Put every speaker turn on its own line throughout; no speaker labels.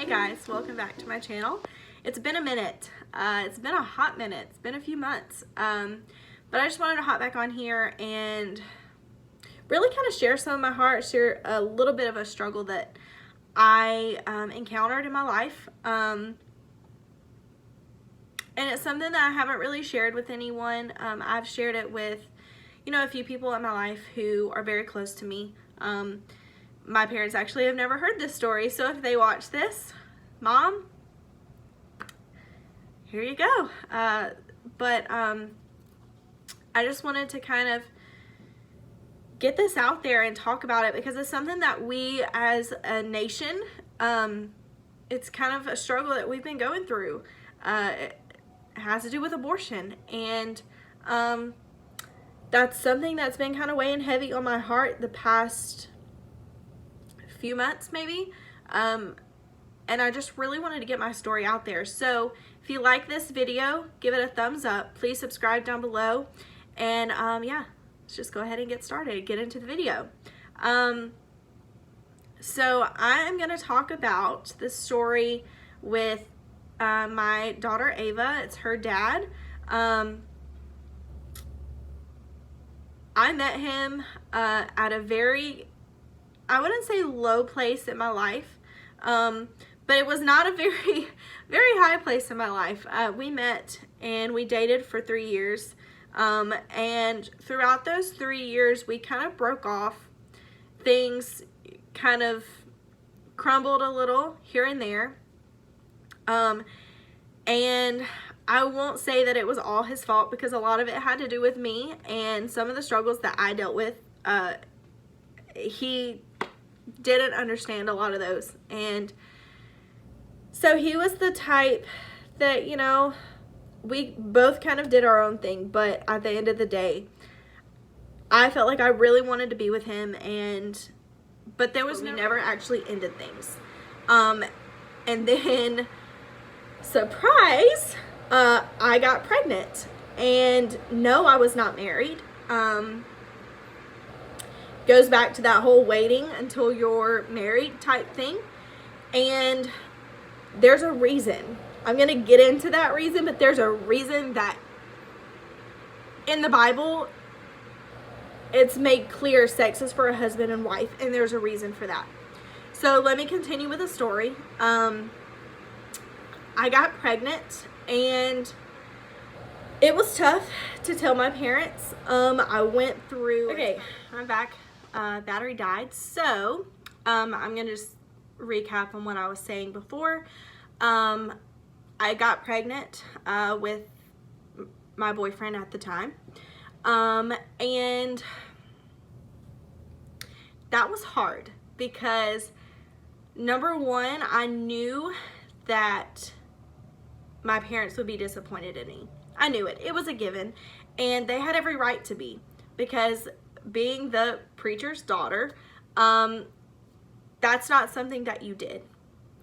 Hey guys, welcome back to my channel. It's been a minute. It's been a hot minute. It's been a few months. But I just wanted to hop back on here and really kind of share some of my heart, share a little bit of a struggle that I encountered in my life. And it's something that I haven't really shared with anyone. I've shared it with, a few people in my life who are very close to me. My parents actually have never heard this story, so if they watch this, Mom, here you go. But I just wanted to kind of get this out there and talk about it because it's something that we as a nation, it's kind of a struggle that we've been going through. It has to do with abortion, and that's something that's been kind of weighing heavy on my heart the past few months maybe, and I just really wanted to get my story out there. So if you like this video, give it a thumbs up, please subscribe down below, and yeah, let's just go ahead and get started, get into the video. So I am going to talk about the story with my daughter Ava. It's her dad. I met him at a very, I wouldn't say low place in my life, but it was not a very, very high place in my life. We met and we dated for 3 years, and throughout those 3 years, we kind of broke off. Things kind of crumbled a little here and there, and I won't say that it was all his fault because a lot of it had to do with me and some of the struggles that I dealt with. He didn't understand a lot of those, and so he was the type that, we both kind of did our own thing, but at the end of the day, I felt like I really wanted to be with him, but there was we never actually ended things. And then, surprise, I got pregnant, and no, I was not married. Goes back to that whole waiting until you're married type thing, and there's a reason. I'm gonna get into that reason, but there's a reason that in the Bible it's made clear sex is for a husband and wife, and there's a reason for that. So let me continue with the story. I got pregnant, and it was tough to tell my parents. I went through, okay, I'm back. Battery died. So, I'm going to just recap on what I was saying before. I got pregnant, with my boyfriend at the time. And that was hard because, number one, I knew that my parents would be disappointed in me. I knew it. It was a given, and they had every right to be, because being the preacher's daughter, that's not something that you did.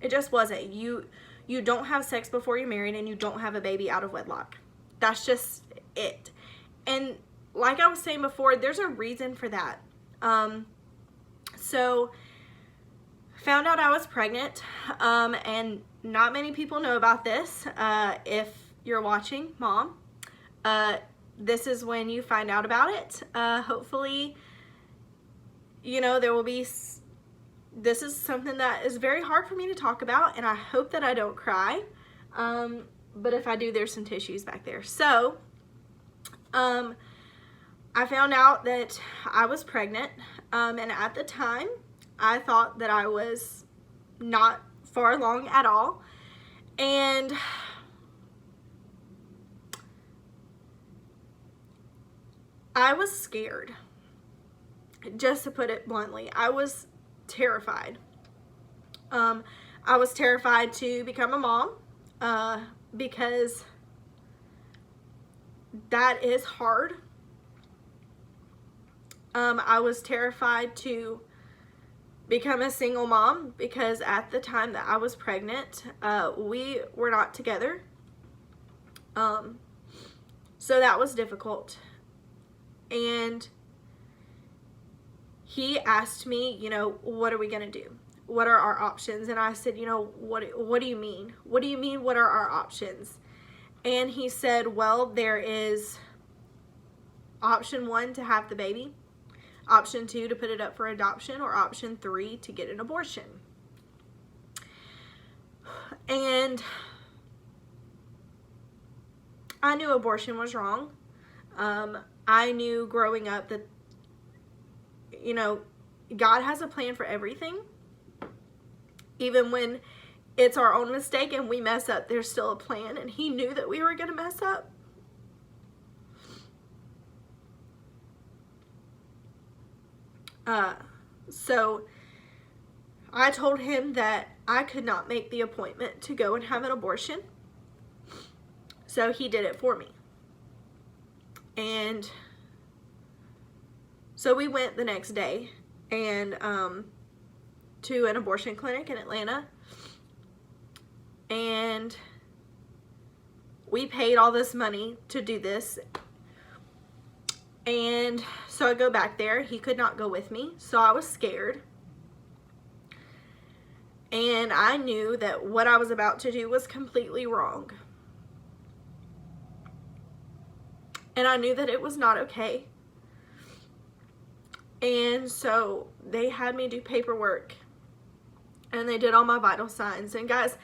It just wasn't. You don't have sex before you're married, and you don't have a baby out of wedlock. That's just it. And like I was saying before, there's a reason for that. So found out I was pregnant, and not many people know about this. If you're watching, Mom, this is when you find out about it. Hopefully, there will be, this is something that is very hard for me to talk about, and I hope that I don't cry. But if I do, there's some tissues back there. So, I found out that I was pregnant, and at the time, I thought that I was not far along at all, and I was scared, just to put it bluntly. I was terrified. I was terrified to become a mom, because that is hard. I was terrified to become a single mom because at the time that I was pregnant, we were not together. So that was difficult. And he asked me, what are we going to do? what are our options? And I said, what do you mean? What do you mean, what are our options? And he said, well, there is option 1 to have the baby, option 2 to put it up for adoption, or option 3 to get an abortion. And I knew abortion was wrong. I knew growing up that, God has a plan for everything. Even when it's our own mistake and we mess up, there's still a plan. And he knew that we were going to mess up. So I told him that I could not make the appointment to go and have an abortion. So he did it for me. And so we went the next day and to an abortion clinic in Atlanta. And we paid all this money to do this. And so I go back there. He could not go with me, so I was scared. And I knew that what I was about to do was completely wrong. And I knew that it was not okay. And so they had me do paperwork. And they did all my vital signs. And guys,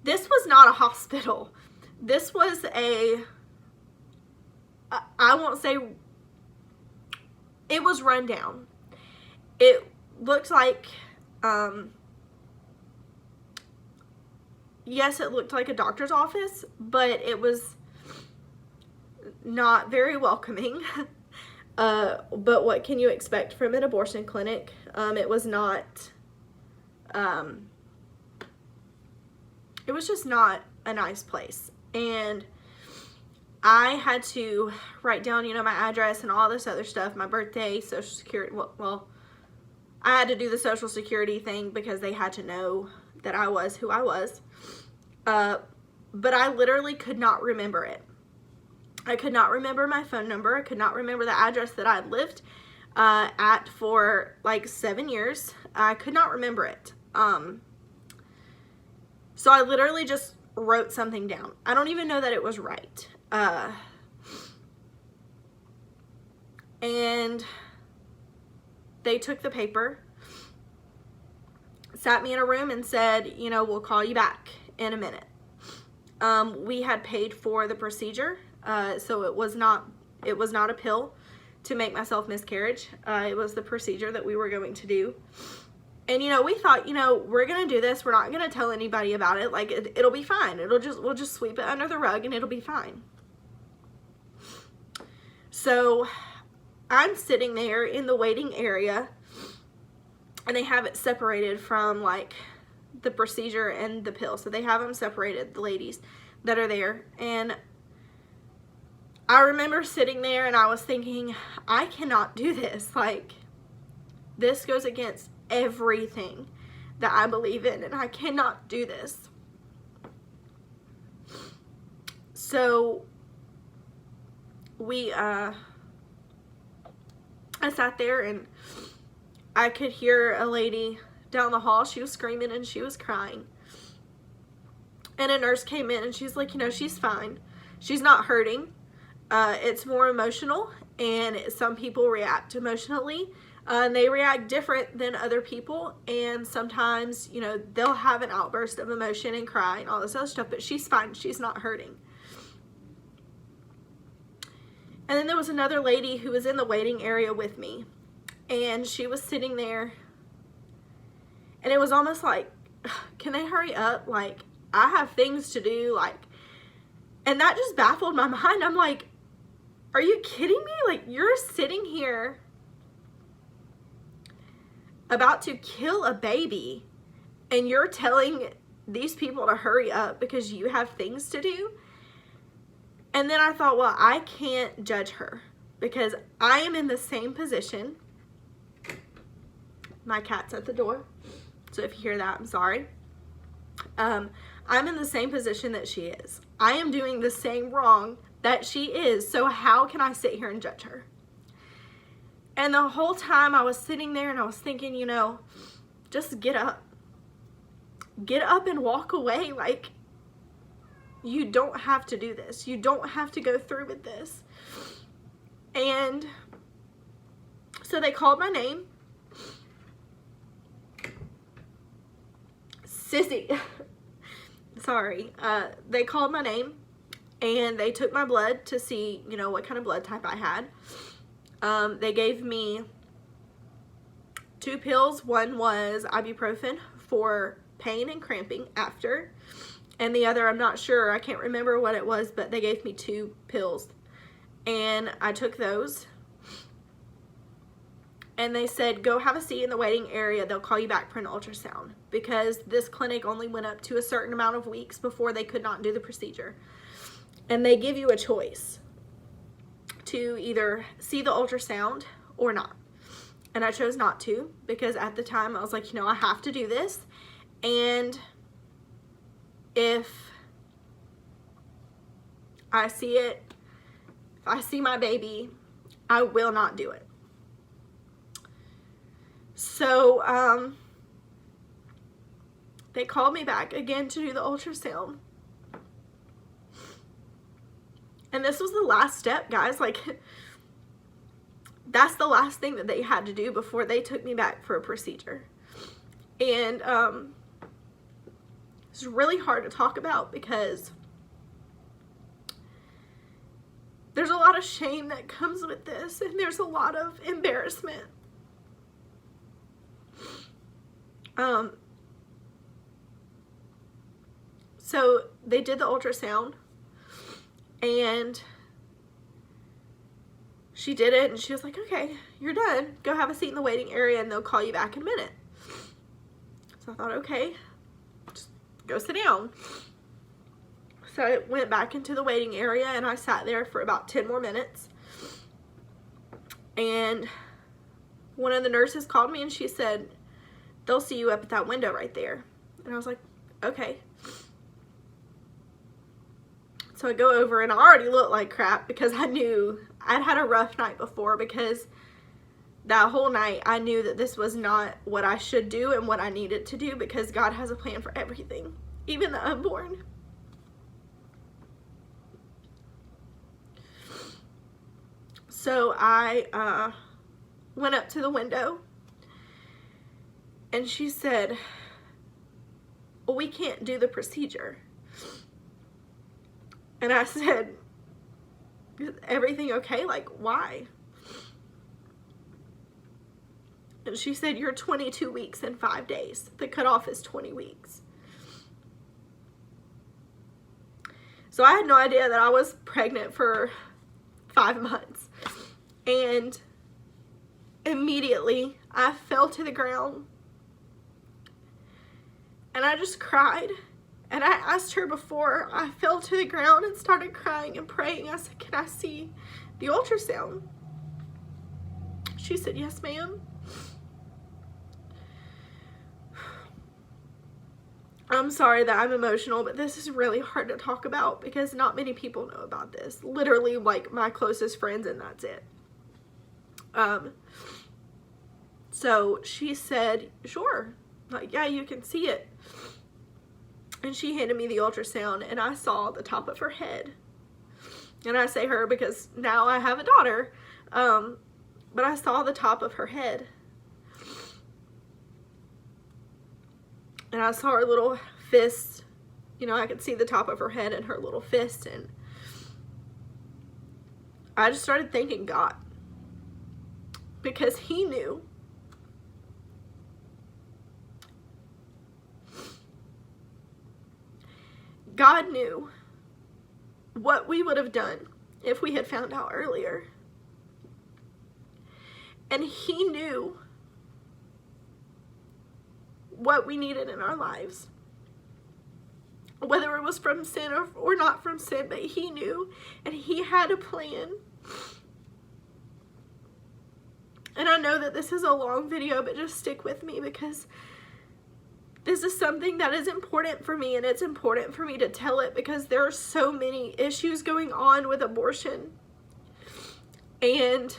this was not a hospital. This was I won't say, it was run down. It looked like, yes, it looked like a doctor's office, but it was not very welcoming. But what can you expect from an abortion clinic? It was not, it was just not a nice place. And I had to write down, my address and all this other stuff, my birthday, social security. Well, I had to do the social security thing because they had to know that I was who I was. But I literally could not remember it. I could not remember my phone number. I could not remember the address that I had lived at for like 7 years. I could not remember it. So I literally just wrote something down. I don't even know that it was right. And they took the paper, sat me in a room and said, we'll call you back in a minute. We had paid for the procedure, so it was not a pill to make myself miscarriage. It was the procedure that we were going to do. And, we thought, we're going to do this. We're not going to tell anybody about it. Like, it'll be fine. We'll just sweep it under the rug and it'll be fine. So I'm sitting there in the waiting area, and they have it separated from like the procedure and the pill. So they have them separated, the ladies that are there. And I remember sitting there and I was thinking, I cannot do this. Like, this goes against everything that I believe in, and I cannot do this. So I sat there and I could hear a lady down the hall. She was screaming and she was crying. And a nurse came in and she's like, she's fine. She's not hurting. It's more emotional, and some people react emotionally. And they react different than other people, and sometimes, they'll have an outburst of emotion and cry and all this other stuff, but she's fine. She's not hurting. And then there was another lady who was in the waiting area with me, and she was sitting there, and it was almost like, can they hurry up? Like, I have things to do, like, and that just baffled my mind. I'm like, are you kidding me? Like, you're sitting here about to kill a baby, and you're telling these people to hurry up because you have things to do? And then I thought, well, I can't judge her because I am in the same position. My cat's at the door, so if you hear that, I'm sorry. I'm in the same position that she is. I am doing the same wrong that she is, so how can I sit here and judge her? And the whole time I was sitting there and I was thinking, just get up. get up and walk away. Like, you don't have to do this. You don't have to go through with this. And so they called my name. Sissy. Sorry. They called my name and they took my blood to see, you know, what kind of blood type I had. They gave me 2 pills. One was ibuprofen for pain and cramping after. And the other, I'm not sure, I can't remember what it was, but they gave me 2 pills. And I took those. And they said, go have a seat in the waiting area. They'll call you back for an ultrasound. Because this clinic only went up to a certain amount of weeks before they could not do the procedure. And they give you a choice to either see the ultrasound or not. And I chose not to, because at the time I was like, you know, I have to do this. And if I see it, if I see my baby, I will not do it. So, they called me back again to do the ultrasound. And this was the last step, guys. Like, that's the last thing that they had to do before they took me back for a procedure. And, it's really hard to talk about because there's a lot of shame that comes with this, and there's a lot of embarrassment. So they did the ultrasound, and she did it, and she was like, okay, you're done. Go have a seat in the waiting area, and they'll call you back in a minute. So I thought, okay, just go sit down. So I went back into the waiting area, and I sat there for about 10 more minutes. And one of the nurses called me, and she said, they'll see you up at that window right there. And I was like, okay. So I go over, and I already looked like crap because I knew I'd had a rough night before, because that whole night I knew that this was not what I should do and what I needed to do, because God has a plan for everything, even the unborn. So I went up to the window, and she said, well, we can't do the procedure. And I said, is everything okay? Like, why? And she said, you're 22 weeks and 5 days. The cutoff is 20 weeks. So I had no idea that I was pregnant for 5 months. And immediately I fell to the ground. And I just cried. And I asked her before I fell to the ground and started crying and praying. I said, can I see the ultrasound? She said, yes, ma'am. I'm sorry that I'm emotional, but this is really hard to talk about because not many people know about this. Literally, like, my closest friends, and that's it. So she said, sure. Like, yeah, you can see it. And she handed me the ultrasound, and I saw the top of her head. And I say her because now I have a daughter. But I saw the top of her head. And I saw her little fist. You know, I could see the top of her head and her little fist. And I just started thanking God. Because He knew. God knew what we would have done if we had found out earlier. And He knew what we needed in our lives. Whether it was from sin or not from sin, but He knew, and He had a plan. And I know that this is a long video, but just stick with me because this is something that is important for me, and it's important for me to tell it because there are so many issues going on with abortion. And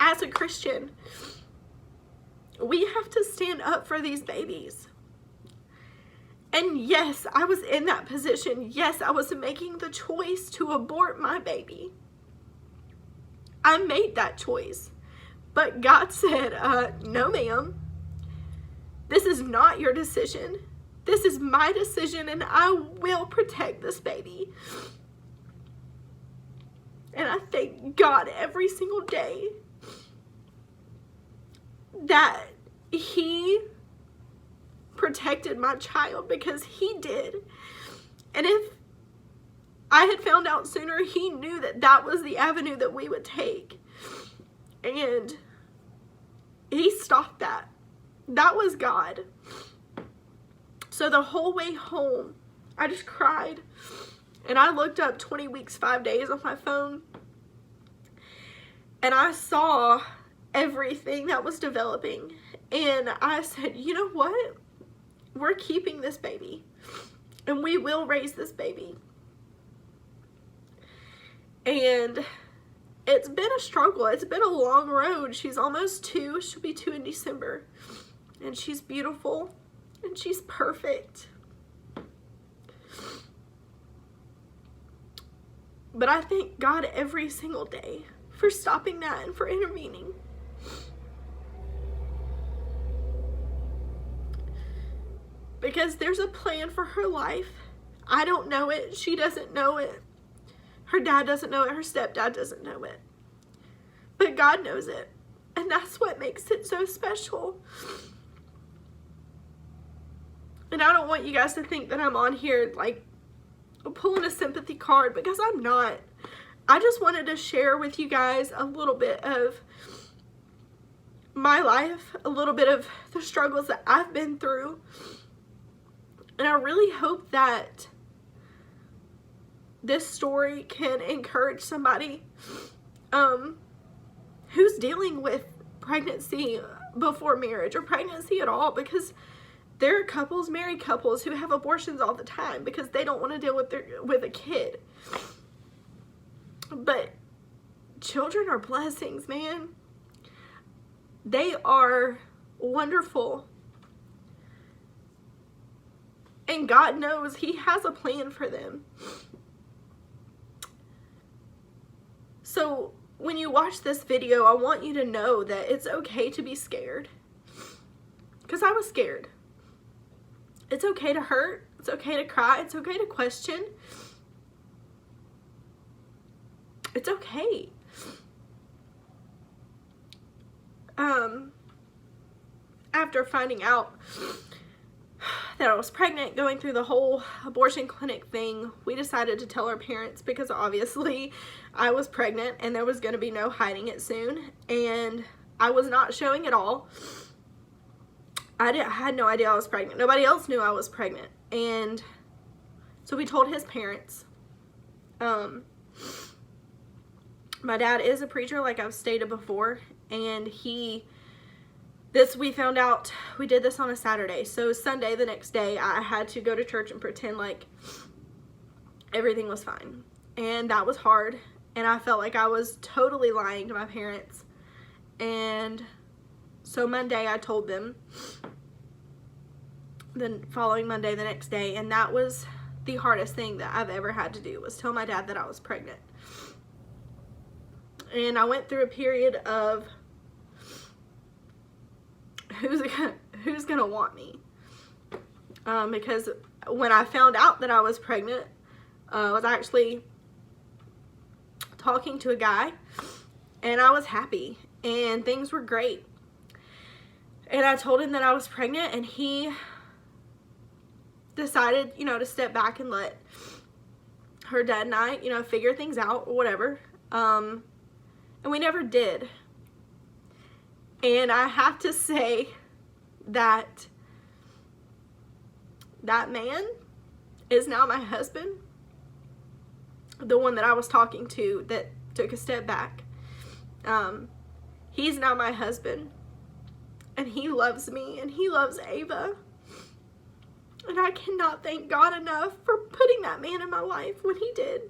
as a Christian, we have to stand up for these babies. And yes, I was in that position. Yes, I was making the choice to abort my baby. I made that choice. But God said, no ma'am, this is not your decision. This is my decision, and I will protect this baby. And I thank God every single day that he protected my child, because he did. And if I had found out sooner, he knew that that was the avenue that we would take. And he stopped that. That was God. So the whole way home, I just cried. And I looked up 20 weeks, 5 days on my phone. And I saw everything that was developing. And I said, you know what? We're keeping this baby. And we will raise this baby. And it's been a struggle. It's been a long road. She's almost 2. She'll be 2 in December. And she's beautiful. And she's perfect. But I thank God every single day for stopping that and for intervening. Because there's a plan for her life. I don't know it. She doesn't know it. Her dad doesn't know it. Her stepdad doesn't know it. But God knows it. And that's what makes it so special. And I don't want you guys to think that I'm on here like pulling a sympathy card, because I'm not. I just wanted to share with you guys a little bit of my life, a little bit of the struggles that I've been through. And I really hope that this story can encourage somebody who's dealing with pregnancy before marriage, or pregnancy at all, because there are couples, married couples, who have abortions all the time because they don't want to deal with a kid. But children are blessings, man. They are wonderful. And God knows he has a plan for them. So when you watch this video, I want you to know that it's okay to be scared. Because I was scared. It's okay to hurt. It's okay to cry. It's okay to question. It's okay. After finding out that I was pregnant, going through the whole abortion clinic thing, we decided to tell our parents, because obviously I was pregnant and there was going to be no hiding it soon. And I was not showing at all. I had no idea I was pregnant. Nobody else knew I was pregnant. And so we told his parents. My dad is a preacher, like I've stated before. And we found out, we did this on a Saturday. So Sunday, the next day, I had to go to church and pretend like everything was fine. And that was hard. And I felt like I was totally lying to my parents. And so Monday, I told them. Then following Monday, the next day. And that was the hardest thing that I've ever had to do, was tell my dad that I was pregnant. And I went through a period of who's gonna want me, because when I found out that I was pregnant, I was actually talking to a guy, and I was happy and things were great, and I told him that I was pregnant, and he decided, to step back and let her dad and I, figure things out or whatever. And we never did. And I have to say that that man is now my husband. The one that I was talking to that took a step back. He's now my husband. And he loves me, and he loves Ava. And I cannot thank God enough for putting that man in my life when he did.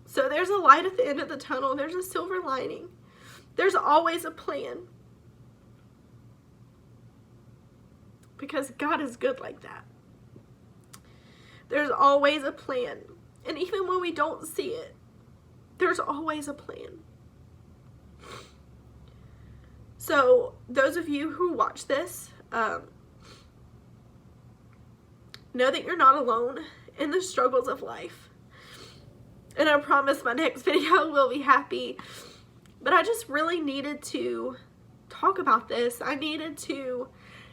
So there's a light at the end of the tunnel. There's a silver lining. There's always a plan. Because God is good like that. There's always a plan. And even when we don't see it, there's always a plan. So those of you who watch this, know that you're not alone in the struggles of life. And I promise my next video will be happy. But I just really needed to talk about this. I needed to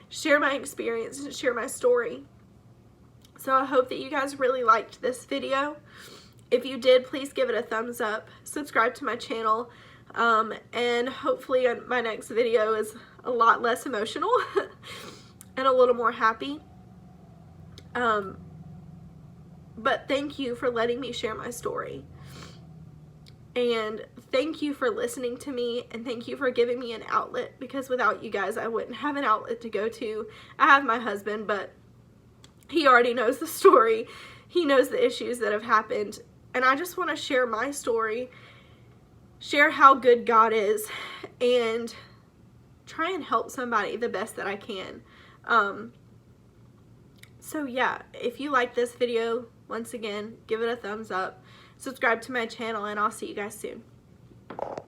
share my experience and share my story. So I hope that you guys really liked this video. If you did, please give it a thumbs up. Subscribe to my channel. And hopefully my next video is a lot less emotional and a little more happy. But thank you for letting me share my story. And thank you for listening to me, and thank you for giving me an outlet, because without you guys I wouldn't have an outlet to go to. I have my husband, but he already knows the story. He knows the issues that have happened, and I just want to share my story, share how good God is, and try and help somebody the best that I can. So yeah, if you like this video, once again, give it a thumbs up, subscribe to my channel, and I'll see you guys soon.